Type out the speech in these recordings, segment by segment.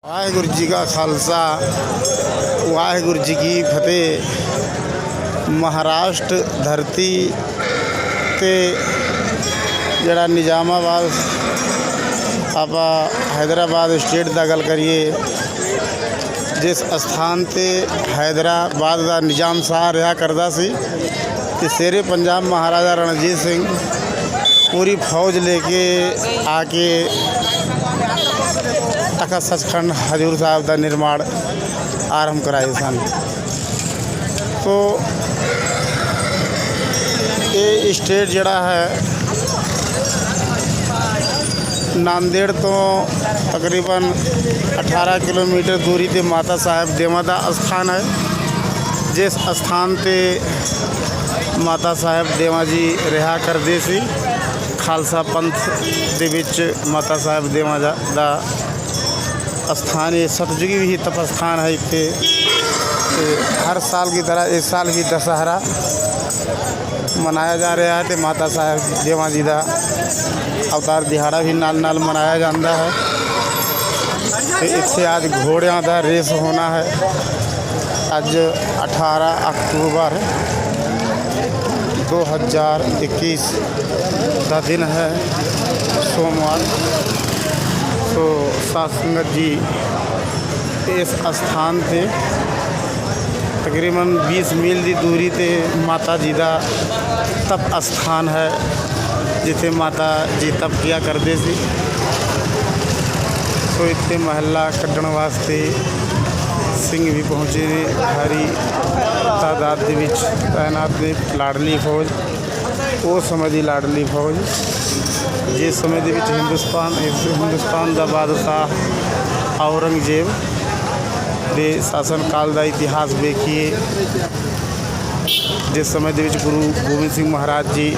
वाहिगुरु जी का खालसा वाहिगुरु जी की फतेह। महाराष्ट्र धरती ते जड़ा निजामाबाद आपा हैदराबाद स्टेट दा गल करिए, जिस स्थान ते हैदराबाद का निजाम शाह रहा करता सी ते शेरे पंजाब महाराजा रणजीत सिंह पूरी फौज लेके आके तखत सचखंड हजूर साहब का निर्माण आरंभ कराए सन। तो ये स्टेट जड़ा है नांदेड़ तो तकरीबन 18 किलोमीटर दूरी ते माता साहब देवा का स्थान है। जिस स्थान ते माता साहब देवा जी रहा करते सी, खालसा पंथ दे विच माता साहब देवा दा स्थान है। सतयुगी भी तपस्थान है इत्थे। हर साल की तरह इस साल भी दशहरा मनाया जा रहा है तो माता साहब देवा जी का अवतार दिहाड़ा भी नाल नाल मनाया जाता है। तो इत्थे आज घोड़ियां का रेस होना है। अज 18 अक्टूबर 2021 का दिन है, सोमवार। तो साध संगत जी इस स्थान पे तकरीबन 20 मील की दूरी ते माता जी का तप स्थान है, जिथे माता जी तप किया करते सी। तो इतने महला कढ़न वास्ते सिंह भी पहुँचे ने, भारी तादाद के विच तैनात ने। लाडली फौज वो समय की लाडली फौज जिस समय के हिंदुस्तान का बादशाह औरंगजेब के शासन काल का इतिहास देखिए। जिस समय के गुरु गोबिंद सिंह महाराज जी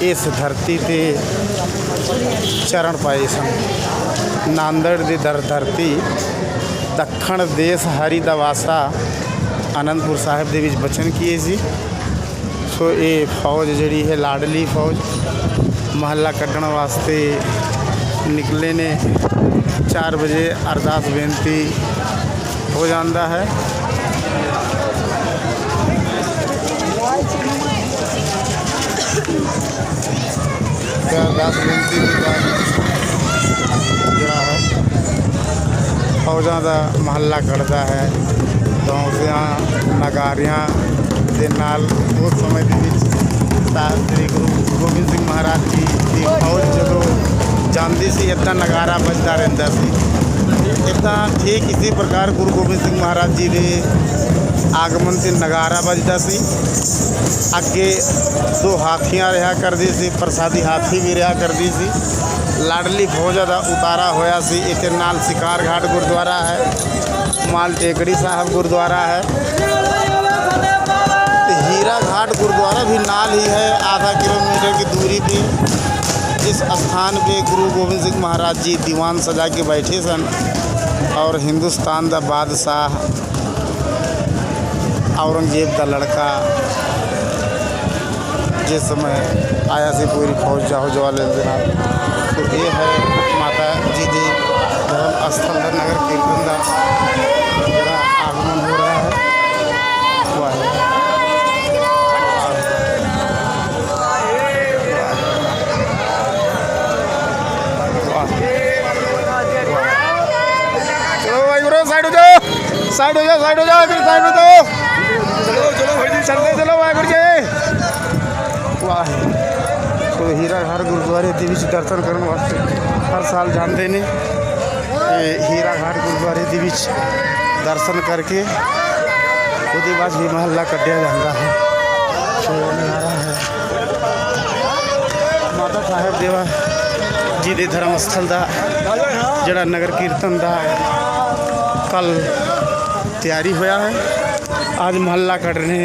इस धरती ते चरण पाए सन। नांदेड़ की धरती दखण देश हरि दा वासा आनंदपुर साहिब के बचन किए सी। सो ये फौज जी है लाडली फौज महला कढ़न वास्ते निकले ने। 4 बजे अरदास बेनती हो जाता है। अरदास बेनती के बाद जड़ा है फौजा का महला कढ़ता है। दौसियां नगारियां दे नाल उस समय के श्री गुरु गोबिंद सिंह महाराज जी की फौज जो जाती सी, इदा नगारा बजता रहता सी। इदा ठीक इसी प्रकार गुरु गोबिंद सिंह महाराज जी के आगमन से नगारा बजता सी। अगे 2 हाथियां रहा करती सी, प्रसादी हाथी भी रहा करती सी। लाडली फौज का उतारा होया सी। इत्थे नाल शिकार घाट गुरुद्वारा है, माल टेकड़ी साहब गुरुद्वारा है, हीरा घाट गुरुद्वारा भी नाल ही है, आधा किलोमीटर की दूरी पे। इस स्थान पे गुरु गोबिंद सिंह महाराज जी दीवान सजा के बैठे सन और हिंदुस्तान का बादशाह औरंगजेब का लड़का जिस समय आया से पूरी फौज जाहो जवाले दिन। तो ये है माता जी के धर्म स्थल का नगर कीर्तन का जरा आगमन हो रहा है। वाह साइड हो जाओ साइड हो जाओ साइड हो जाओ। चलो वाहिगुरु जी। वाह। तो हीरा घाट गुरुद्वारे के विच दर्शन करने वास्ते हर साल जाते हैं। हीरा घाट गुरुद्वारे के विच दर्शन करके उसके बाद भी महला कढ़िया जाता है। तो नज़ारा है माता साहब देवा जी के धर्म स्थल का जड़ा नगर कीर्तन का कल तैयारी होया है। आज महला कढ़ने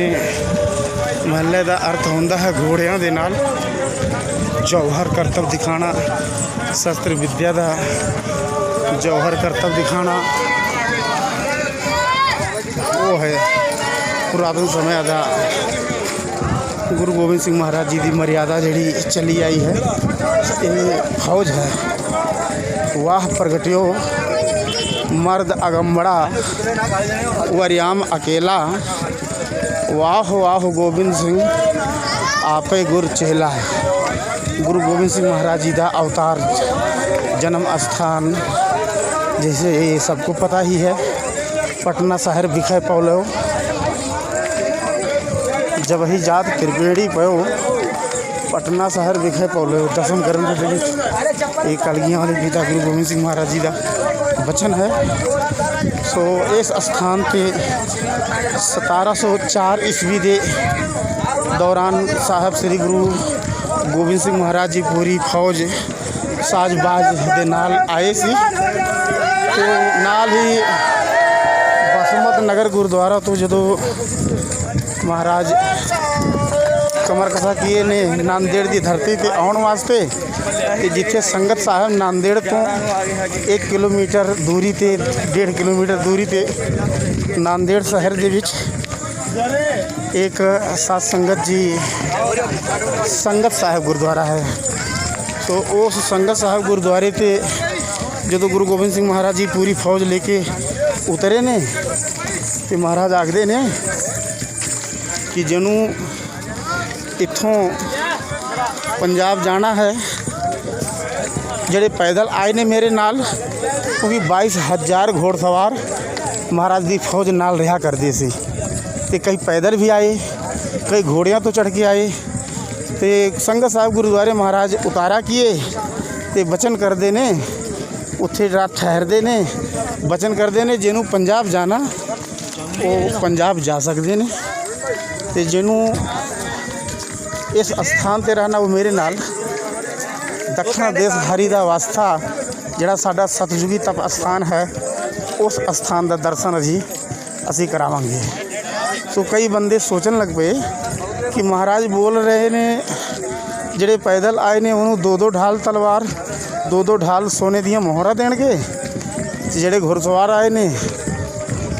महले का अर्थ होंदा है घोड़ियां दे नाल जौहर करतब दिखाना, शस्त्र विद्या का जौहर करतब दिखाना। वो है पुरातन समय का गुरु गोबिंद सिंह महाराज जी की मर्यादा जी चली आई है। ये फौज है। वाह प्रगटियो मर्द अगंबड़ा वरियाम अकेला, वाह वाह गोबिंद सिंह आपे गुर चेला। गुरु गोबिंद सिंह महाराज जी का अवतार जन्म स्थान जैसे ये सबको पता ही है, पटना शहर विखे पौलो जब ही जात त्रिवेणी पयो, पटना शहर विखे पौलो। दसम ग्रंथ के एक कलगियाँ वाले पिता गुरु गोबिंद सिंह महाराज जी का वचन है। सो इस स्थान पे 1704 ईस्वी के दौरान साहब श्री गुरु गोबिंद सिंह महाराज जी पूरी फौज साजबाज के नाल आए सी। तो नाल ही बसमत नगर गुरुद्वारा तो जो महाराज कमर कसा किए ने नांदेड़ की धरती पे आने वास्ते, जिथे संगत साहब नांदेड़ तो 1 किलोमीटर दूरी ते 1.5 किलोमीटर दूरी ते नांदेड़ शहर के विच एक सात संगत जी संगत साहब गुरुद्वारा है। तो उस संगत साहब गुरुद्वारे ते जो गुरु गोबिंद सिंह महाराज जी पूरी फौज लेके उतरे ने, तो महाराज आखते ने कि जिन्हों इत्थों पंजाब जाना है, जेड़े पैदल आए ने मेरे नाल, क्योंकि 22,000 घोड़सवार महाराज की फौज नाल रहा करते सी। ते कई पैदल भी आए, कई घोड़ियां तो चढ़ के आए। तो संगत साहब गुरुद्वारे महाराज उतारा किए ते बचन करते ने, उत्थे रात ठहरते ने, बचन करते ने जिन्हों पंजाब जाना वो पंजाब जा सकते हैं, तो जिन्हों इस स्थान पर रहना वो मेरे नाल दक्षिण देश हरि का वास्ता जिहड़ा साडा सतयुगी तप स्थान है, उस स्थान का दर्शन असी करावांगे। तो कई बंदे सोचन लग पे कि महाराज बोल रहे ने जिहड़े पैदल आए ने उन्होंने 2-2 ढाल तलवार, 2-2 ढाल सोने दियां मोहरा देणगे, जिहड़े घुड़सवार आए ने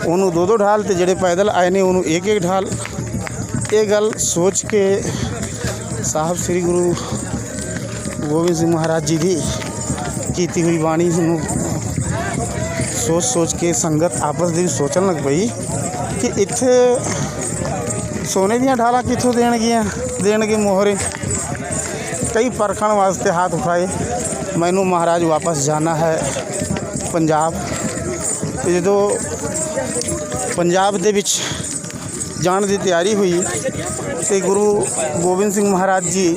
उन्होंने 2-2 ढाल, तो जिहड़े पैदल आए ने उन्होंने 1-1 ढाल। ये गल सोच के साहब श्री गुरु गोबिंद सिंह महाराज जी की कीती हुई बाणी सोच के संगत आपस में सोचन लग पई कि इत्थे सोने दियां ढालां कित्थों देणगे मोहरे। कई परखण वास्ते हाथ उठाए, मैनू महाराज वापस जाना है पंजाब। तो जो पंजाब दे विच जाने की तैयारी हुई, तो गुरु गोबिंद सिंह महाराज जी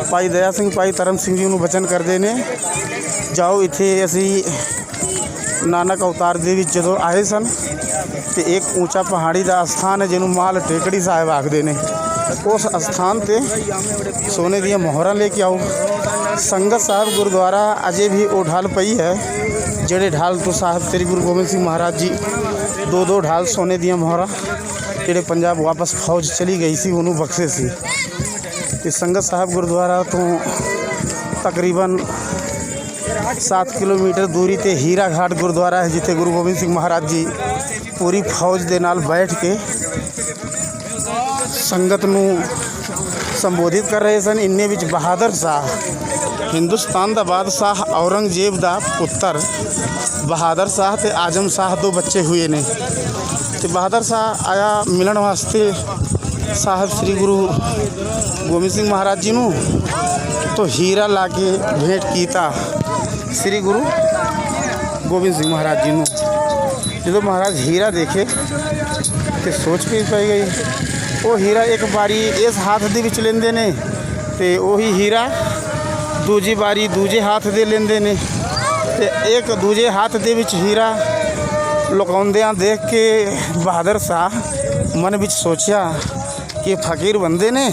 भाई दया सिंह भाई धर्म सिंह जी नूं बचन करते ने, जाओ इत्थे असी नानक अवतार दे विच जदों आए सन, तो एक ऊंचा पहाड़ी का स्थान है जिन्हों माल टेकड़ी साहिब आखते ने, उस स्थान पे सोने दियां मोहरा लेके आओ। संगत साहब गुरुद्वारा अजे भी वो ढाल पई है, जेड़े ढाल तो साहब श्री गुरु गोबिंद सिंह महाराज जी 2-2 ढाल सोने दियां मोहरा जेड़े पंजाब वापस फौज चली गई सी उन्होंने बख्शे सी। इस संगत साहब गुरुद्वारा तो तकरीबन 7 किलोमीटर दूरी ते हीरा घाट गुरुद्वारा है, जिथे गुरु गोबिंद सिंह महाराज जी पूरी फौज के नाल बैठ के संगत नूं संबोधित कर रहे सन। इन्ने विच बहादुर शाह हिंदुस्तान का बादशाह औरंगजेब का पुत्र बहादुर शाह ते आजम शाह 2 बच्चे हुए ने। तो बहादुर शाह आया मिलन वास्ते साहब श्री गुरु गोबिंद सिंह महाराज जी नूं, तो हीरा ला के भेंट कीता श्री गुरु गोबिंद सिंह महाराज जी नूं। जो महाराज हीरा देखे तो सोच पे पै गई, वो हीरा एक बारी इस हाथ दे विच लेंदे ने, तो वही हीरा दूजी बारी दूजे हाथ दे लेंदे ने, ते एक दूजे हाथ दे विच हीरा लुकाउंदियां देख के बहादुर शाह मन विच सोचा कि फकीर बंदे ने,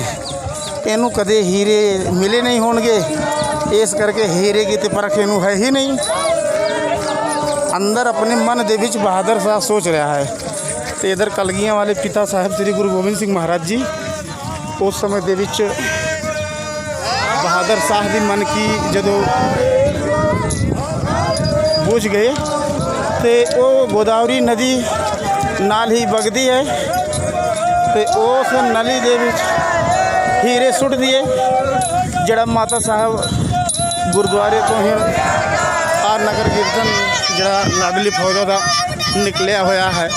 इनू कदे हीरे मिले नहीं होणगे, इस करके हीरे की तो परख इनू है ही नहीं। अंदर अपने मन दे विच बहादुर शाह सोच रहा है। तो इधर कलगियां वाले पिता साहब श्री गुरु गोबिंद सिंह महाराज जी उस समय दे विच बहादुर शाह दी मन की जदों बुझ गए, तो वो गोदावरी नदी नाल ही बगदी है, तो उस नली दे विच हीरे सुट दिए, जड़ा माता साहब गुरुद्वारे तो ही आ नगर कीर्तन ਜਿਹੜਾ ਲਾਡਲੀ ਫੌਜਾਂ ਦਾ ਨਿਕਲਿਆ ਹੋਇਆ ਹੈ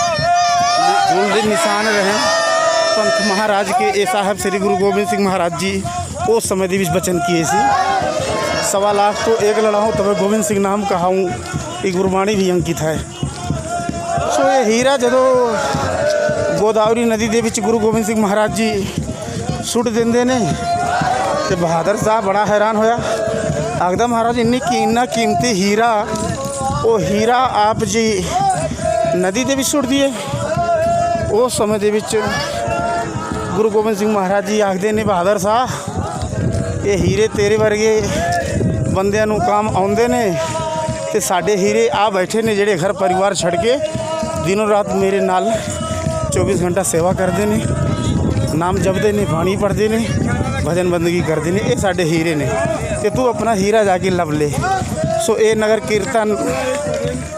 ਦੇ ਨਿਸ਼ਾਨ ਰਹੇ ਪੰਥ ਮਹਾਰਾਜ ਕੇ ਇਹ ਸਾਹਿਬ ਸ੍ਰੀ ਗੁਰੂ ਗੋਬਿੰਦ ਸਿੰਘ ਮਹਾਰਾਜ ਜੀ ਉਸ ਸਮੇਂ ਦੇ ਵਿੱਚ ਬਚਨ ਕੀਏ ਸੀ 1.25 लाख तो एक लड़ाऊँ तब गोबिंद सिंह नाम कहाऊँ ये गुरबाणी भी अंकित है। सो ये हीरा जदों गोदावरी नदी ਦੇ ਵਿੱਚ गुरु गोबिंद सिंह महाराज जी सुट देंदे ने ते बहादुर साहब बड़ा हैरान होया आखदा महाराज इन्ना कीमती हीरा वो हीरा आप जी नदी ਦੇ ਵਿੱਚ ਸੁੱਟ दिए। उस समय ਦੇ ਵਿੱਚ गुरु गोबिंद सिंह महाराज जी आखदे ने बहादुर साहब ये हीरे तेरे वर्गे ਬੰਦਿਆਂ ਨੂੰ ਕੰਮ ਆਉਂਦੇ ਨੇ ਤੇ ਸਾਡੇ ਹੀਰੇ ਆ ਬੈਠੇ ਨੇ ਜਿਹੜੇ ਘਰ ਪਰਿਵਾਰ ਛੱਡ ਕੇ ਦਿਨੋਂ ਰਾਤ ਮੇਰੇ ਨਾਲ 24 ਘੰਟਾ ਸੇਵਾ ਕਰਦੇ ਨੇ ਨਾਮ ਜਪਦੇ ਨੇ ਬਾਣੀ ਪੜ੍ਹਦੇ ਨੇ ਭਜਨ ਬੰਦਗੀ ਕਰਦੇ ਨੇ ਇਹ ਸਾਡੇ ਹੀਰੇ ਨੇ ਤੇ ਤੂੰ ਆਪਣਾ ਹੀਰਾ ਜਾ ਕੇ ਲੱਭ ਲੈ। ਸੋ ਇਹ ਨਗਰ ਕੀਰਤਨ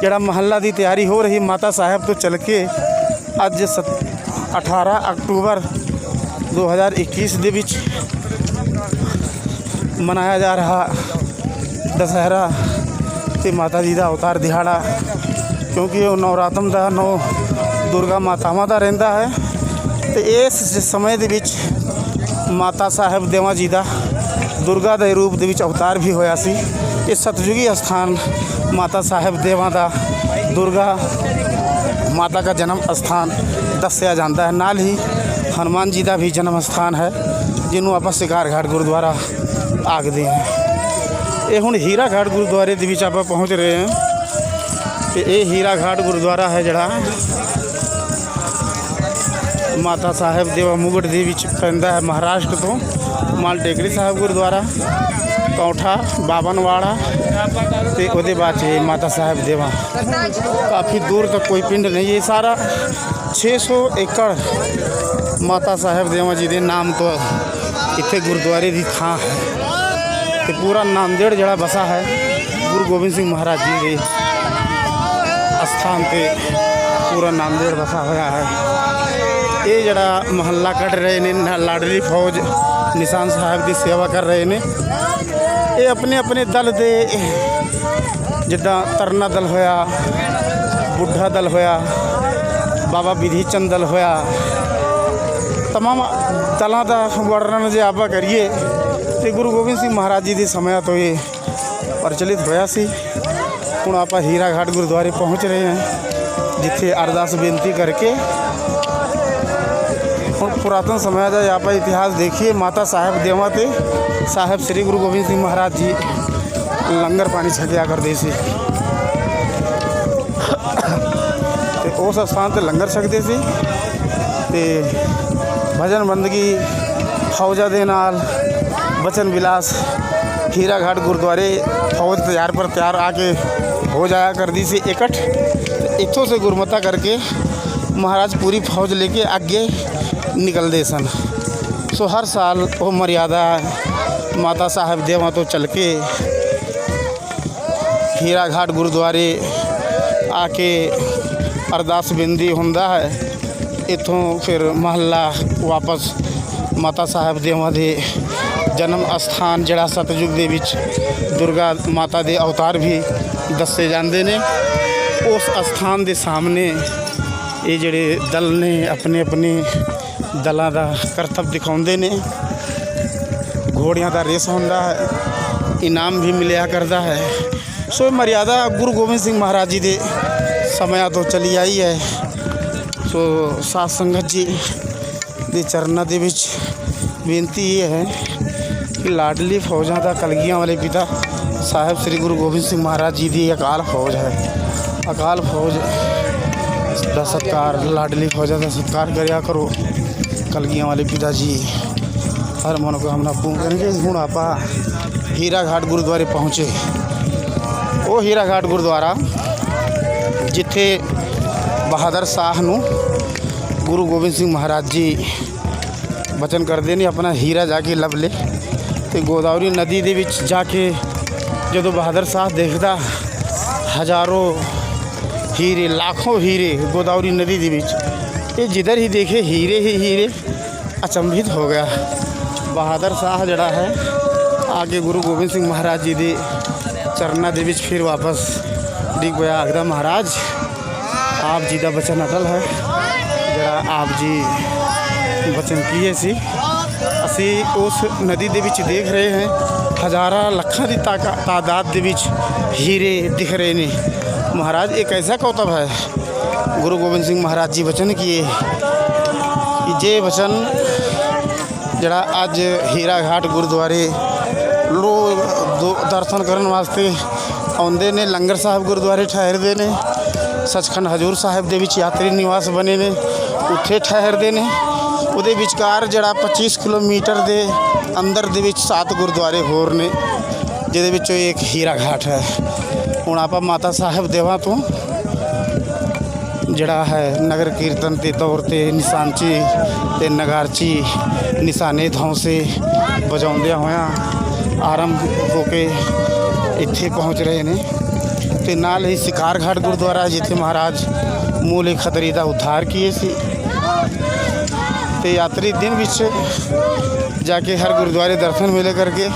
ਜਿਹੜਾ ਮਹੱਲਾ ਦੀ ਤਿਆਰੀ ਹੋ ਰਹੀ ਮਾਤਾ ਸਾਹਿਬ ਤੋਂ ਚੱਲ ਕੇ ਅੱਜ 18 ਅਕਤੂਬਰ 2021 ਦੇ ਵਿੱਚ ਮਨਾਇਆ ਜਾ ਰਿਹਾ दशहरा ते माता जी का अवतार दिहाड़ा क्योंकि वो नवरातम का 9 दुर्गा मातावां का रहिंदा है तो इस समय दे विच माता साहिब देवा जी का दुर्गा के रूप दे विच अवतार भी होया सी। इस सतयुगी स्थान माता साहिब देवा का दुर्गा माता का जन्म स्थान दस्या जाता है। नाल ही हनुमान जी का भी जन्म स्थान है जिन्हों आप शिकार घाट गुरुद्वारा आखते हैं। ये हुण हीरा घाट गुरुद्वारे ਦੇ ਵਿੱਚ ਆਪਾਂ पहुँच रहे हैं ਤੇ ਇਹ ਹੀਰਾ घाट गुरुद्वारा है ਜਿਹੜਾ ਮਾਤਾ ਸਾਹਿਬ ਦੇਵਾ ਮੁਗੜ ਦੇ ਵਿੱਚ ਪੈਂਦਾ ਹੈ। ਮਹਾਰਾਸ਼ਟਰ ਤੋਂ ਮਾਲ ਟੇਕਰੀ ਸਾਹਿਬ ਗੁਰਦੁਆਰਾ ਕੌਠਾ ਬਾਬਨਵਾੜਾ ਤੇ ਉਹਦੇ ਬਾਅਦ ਇਹ ਮਾਤਾ ਸਾਹਿਬ ਦੇਵਾ ਕਾਫੀ ਦੂਰ ਤੱਕ ਕੋਈ ਪਿੰਡ ਨਹੀਂ ਇਹ ਸਾਰਾ 600 ਏਕੜ ਮਾਤਾ ਸਾਹਿਬ ਦੇਵਾ ਜੀ ਦੇ ਨਾਮ ਤੋਂ ਇੱਥੇ ਗੁਰਦੁਆਰੇ ਦੀ ਥਾਂ ਹੈ ਤੇ पूरा नांदेड़ जड़ा बसा है गुरु गोबिंद सिंह महाराज जी के स्थान पे पूरा नांदेड़ बसा होया है। ये जड़ा महल्ला कट रहे ने लाडली फौज निशान साहब की सेवा कर रहे ने ये अपने अपने दल दे जिदा तरना दल होया बुढ़ा दल होया बाबा विधि चंद दल होया तमाम दलों का वर्णन जो आप करिए तो गुरु गोबिंद सिंह महाराज जी के समय तो ये प्रचलित होया सी। हुण आप हीरा घाट गुरुद्वारे पहुँच रहे हैं जिथे अरदास बेनती करके हुण पुरातन समय का आप इतिहास देखिए माता साहिब देवा ते साहिब श्री गुरु गोबिंद सिंह महाराज जी लंगर पानी छकिया करते सी ते उस स्थान पर लंगर छकते सी ते भजन बंदगी फौजा दे नाल बचन विलास हीरा घाट गुरुद्वारे फौज तैयार पर तैयार आके हो जाया करती सी इकट्ठ इतों से गुरमता करके महाराज पूरी फौज लेके आगे निकलते सन। सो हर साल वो मर्यादा माता साहिब देवा तो चल के हीरा घाट गुरुद्वारे आके अरदास बेनती हुंदा है इतों फिर महल्ला वापस माता साहिब देवा दे जन्म स्थान जड़ा सतयुग दे विच दुर्गा माता दे अवतार भी दसे जाते ने उस स्थान दे सामने ये जड़े दल ने अपने अपने दलों का करतब दिखाते ने घोड़ियां का रेस होंदा है इनाम भी मिलया करता है। सो मर्यादा गुरु गोबिंद सिंह महाराज जी के समय तो चली आई है। सो साध संगत जी के चरणों के विच बेनती ये है कि लाडली फौजा का कलगियां वाले पिता साहिब श्री गुरु गोबिंद सिंह महाराज जी की अकाल फौज है। अकाल फौज का सत्कार लाडली फौजा का सत्कार कराया करो। कलगियां वाले पिता जी हर मनोकामना पूर्ण करेंगे। हुण आप हीरा घाट गुरुद्वारे पहुँचे वो हीरा घाट गुरुद्वारा जिथे बहादुर शाह नूं गुरु गोबिंद सिंह महाराज जी बचन करते हैं अपना हीरा जाके लभ ले तो गोदावरी नदी दे विच जाके जो बहादुर शाह देखता हज़ारों हीरे लाखों हीरे गोदावरी नदी दे विच ये जिधर ही देखे हीरे ही हीरे अचंभित हो गया। बहादुर शाह जड़ा है आके गुरु गोबिंद सिंह महाराज जी के चरणों के विच फिर वापस डिग बया आखदा महाराज आप जी का बचन अटल है जरा आप जी बचन किए सी असी उस नदी दे विच देख रहे हैं हज़ारा लखां की तादाद दे विच हीरे दिख रहे ने। महाराज एक ऐसा कौतब है गुरु गोबिंद सिंह महाराज जी वचन किए कि जे वचन जड़ा अज हीरा घाट गुरुद्वारे लोग दर्शन करने वास्ते आउंदे ने। लंगर साहब गुरुद्वारे ठहरते ने, सचखंड हजूर साहिब दे विच यात्री निवास बने ने उत्थे ठहरते ने। उहदे विचकार जड़ा 25 किलोमीटर दे अंदर दे विच 7 गुरुद्वारे होर ने जिहदे विचों एक हीरा घाट है। हुण आपां माता साहिब देवा तो जड़ा है नगर कीर्तन के तौर पर निशानची ते नगारची निशाने धौंसे बजाउंदे होया आरंभ होके इत्थे पहुँच रहे ने। ते नाल ही शिकार घाट गुरुद्वारा जिथे महाराज मूल खतरी का उद्धार किए सी। ते यात्री दिन विच जाके हर गुरुद्वारे दर्शन मेले करके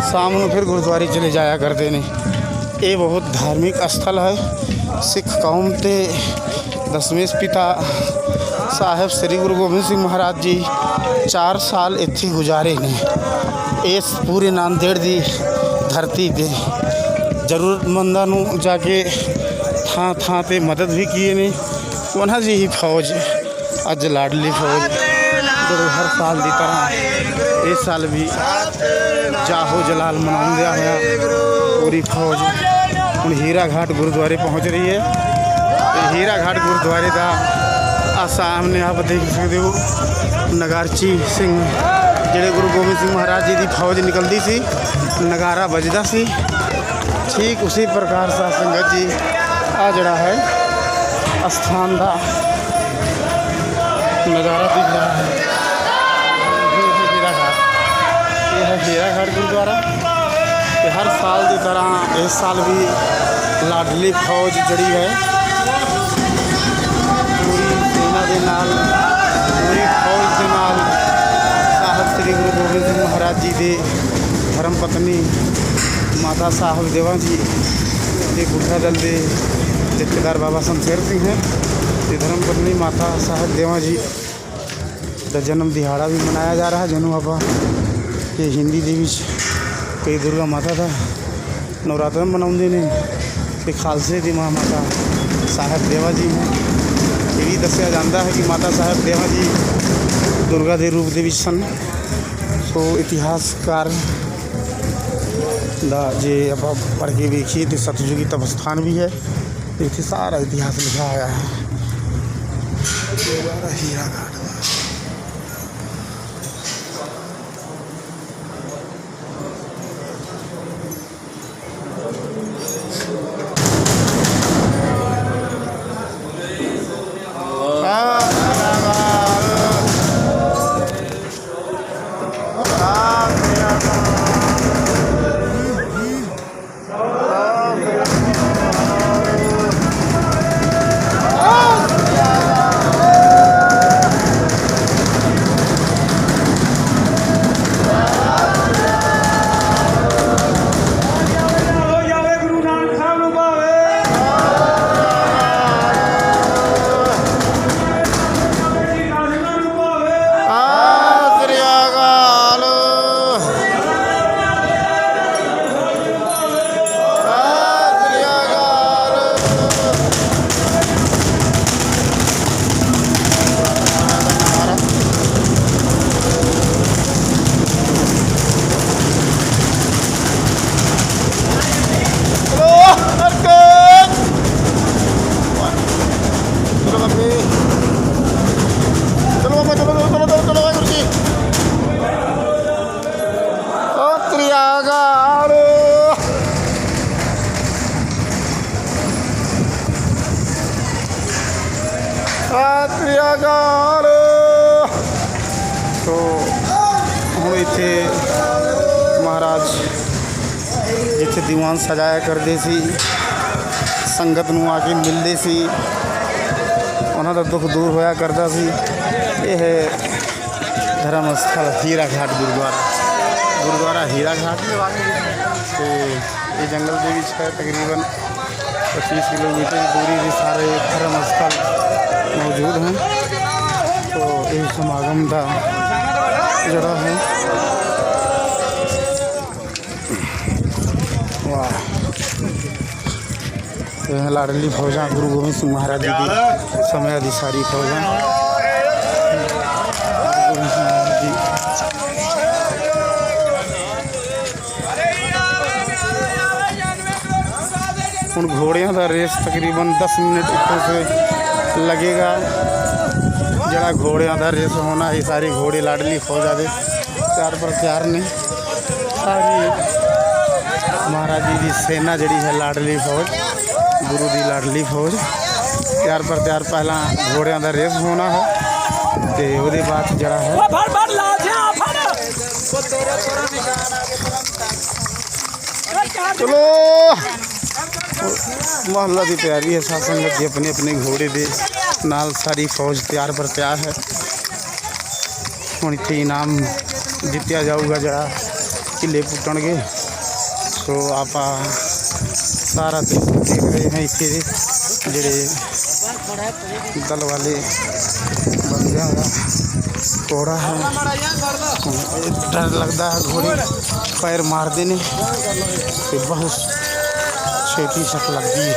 शाम को फिर गुरुद्वारे चले जाया करते हैं। ये बहुत धार्मिक स्थल है। सिख कौम के दसवें पिता साहब श्री गुरु गोबिंद सिंह महाराज जी 4 साल इत्थे गुजारे ने। इस पूरे नांदेड़ की धरती पे जरूरतमंदा नूं जाके थां थां ते मदद भी किए ने। उन्हां जी ही फौज अज लाडली फौज जो हर साल की तरह इस साल भी जाहो जलाल मनाउंदिया होया पूरी फौज हुण हीरा घाट गुरुद्वारे पहुँच रही है। हीरा घाट गुरुद्वारे का आ सामने आप देख सकते हो नगारची सिंह जिहड़े गुरु गोबिंद सिंह महाराज जी की फौज निकलती सी नगारा बजदा सी। ठीक उसी प्रकार से संगत जी आ जड़ा है स्थान का नज़ारा दिख रहा है। हीरा घाट ये है हीरा घाट गुरुद्वारा। हर साल की तरह इस साल भी लाडली फौज जड़ी है पूरी सेना के नाल पूरी फौज के नाल साहब श्री गुरु गोबिंद सिंह महाराज जी के धर्म पत्नी माता साहब देवा जी के गुठा दल के जत्थेदार बाबा शमशेर सिंह हैं। धर्म पत्नी माता साहब देवा जी का जन्म दिहाड़ा भी मनाया जा रहा है। जनू आप हिंदी दे विच कई दुर्गा माता का नवरात्र मनाते हैं। तो खालसे की माँ माता साहब देवा जी हैं। ये भी दसिया जाता है कि माता साहब देवा जी दुर्गा के रूप के सन। सो इतिहासकार दा जे आप पढ़ के देखिए तो सतयुगी तप स्थान भी है। इतने सारा इतिहास लिखा हुआ है। हीरा घाट तो हम इत्थे महाराज जिथे दीवान सजाया करते सी संगत नूं आके मिलते सी उन्हां दा दुख दूर होया करता सी। यह है धर्म स्थल हीरा घाट गुरुद्वारा हीरा घाट। तो ये जंगल के विच है तकरीबन 25 किलोमीटर की दूरी से सारे धर्म स्थल मौजूद हैं। तो ये समागम का जड़ा है। वाह, यह लाडली फौजा गुरु गोविंद सिंह महाराज जी की समय अधिसारी फौजा ਹੁਣ घोड़ियां का रेस तकरीबन 10 मिनट इतों से लगेगा। जरा घोड़ियां का रेस होना, ये सारी घोड़े लाडली फौजा दे तैयार पर तैयार ने। सारी महाराज जी की सेना जड़ी है लाडली फौज, गुरु की लाडली फौज तैयार पर तैयार। पहला घोड़ियां का रेस होना है तो वो बाद जरा है चलो मोहल्ला की तैयारी है। साथ संगत जी अपने अपने घोड़े दे नाल सारी फौज तैयार पर तैयार है। हुण इत्थे इनाम जित्या जाऊगा जरा किले पुट्टणगे। सो आप सारा देख रहे हैं इत्थे जेड़े दल वाले बंदियां का घोड़ा है। डर लगता है, घोड़े पैर मारते ने तो बहुत छेती शक लगती है।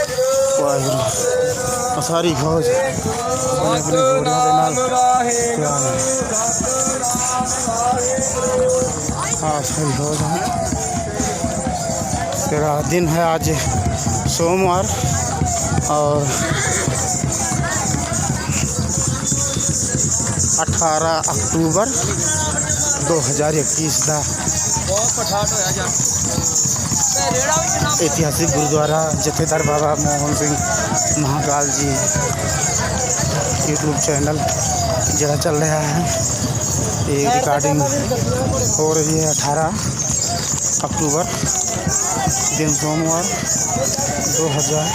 सारी फौज अपने अपने घोड़ियों के नाल तैयार है। हाँ सारी फौज है। तेरा दिन है आज सोमवार और 18 अक्टूबर 2021 का ऐतिहासिक गुरुद्वारा जथेदार बाबा मोहन सिंह महाकाल जी यूट्यूब चैनल जरा चल रहा है। ये रिकॉर्डिंग हो रही है 18 अक्टूबर दिन सोमवार 2021।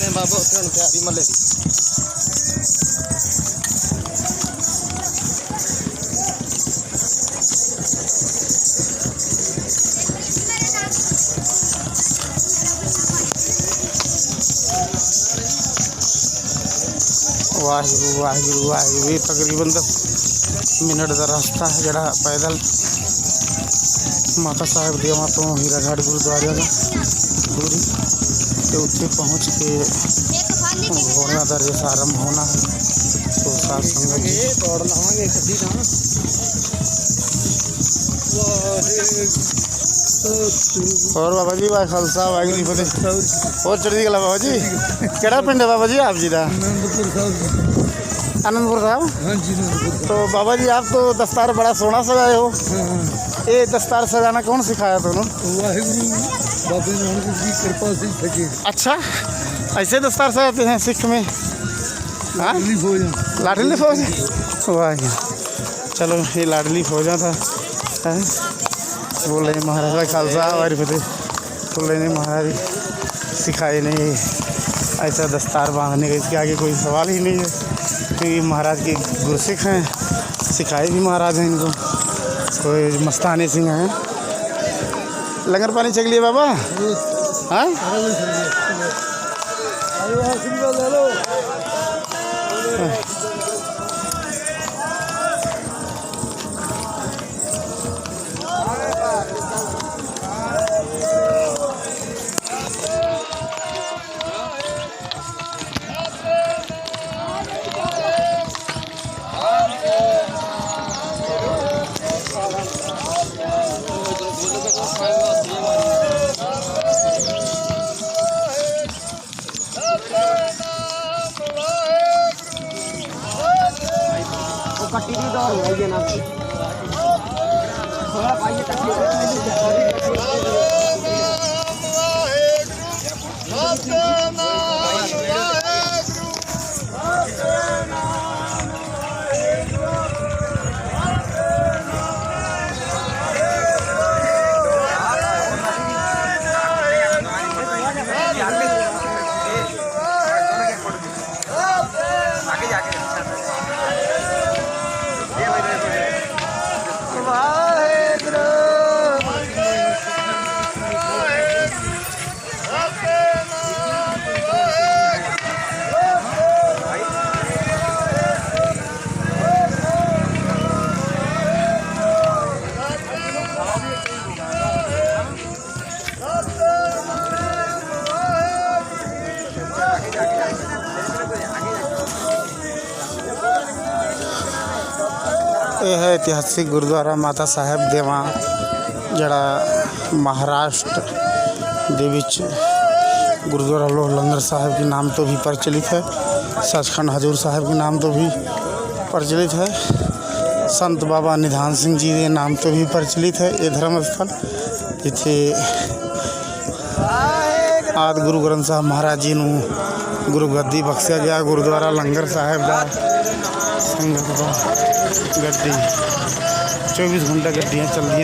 बाबा तैयारी मल्ले दी वाहिगुरु वाहिगुरु वाहिगुरु। ये तकरीबन 10 मिनट का रास्ता है जरा पैदल माता साहब देवा तो हीरागढ़ गुरुद्वारे का दूरी के उत्थे पहुँच के घोड़ियां का रेस आरंभ होना है। तो साथ संगत दौड़ लावांगे कभी ना। और बाबा जी वाह खालसा वाहिगुरू जी फतेह। और चढ़ती गला बाबा जी केड़ा पिंड है बाबा जी आप जी का? आनंदपुर साहब। हाँ जी। तो बाबा जी आप तो दस्तार बड़ा सोहना सजाए हो। ये दस्तार सजाना कौन सिखाया तुमने? वाहिगुरू बाबा नानक जी कृपा से सके। अच्छा ऐसे दस्तार सजाते हैं सिख में? हाँ लाडली फौज। वाह चलो ये लाडली फौजा था। बोल रहे महाराज भाई खालसा वारी फतेह। बोल रहे महाराज सिखाए नहीं ऐसा दस्तार बांधने का, इसके आगे कोई सवाल ही नहीं है क्योंकि महाराज के गुरसिख हैं, सिखाए भी महाराज हैं इनको। कोई मस्तानी सिंह हैं। लंगर पानी चख लिए बाबा? हाँ कट्टी दी दौड़ हो गई ना थोड़ा पाइए ਇਹ ਹੈ ਇਤਿਹਾਸਿਕ ਗੁਰਦੁਆਰਾ ਮਾਤਾ ਸਾਹਿਬ ਦੇਵਾ ਜਿਹੜਾ महाराष्ट्र ਦੇ ਵਿੱਚ गुरुद्वारा लोह लंगर साहब के नाम तो भी प्रचलित है, सचखंड हजूर साहब के नाम तो भी प्रचलित है, संत बाबा निधान सिंह जी के नाम तो भी प्रचलित है। ये धर्म स्थल जिथे आदि गुरु ग्रंथ साहब महाराज जी ਨੂੰ गुरु गद्दी बख्शिया गया। गुरुद्वारा लंगर साहब का संगत का गड्डी 24 घंटा गड्डियाँ चलदियाँ।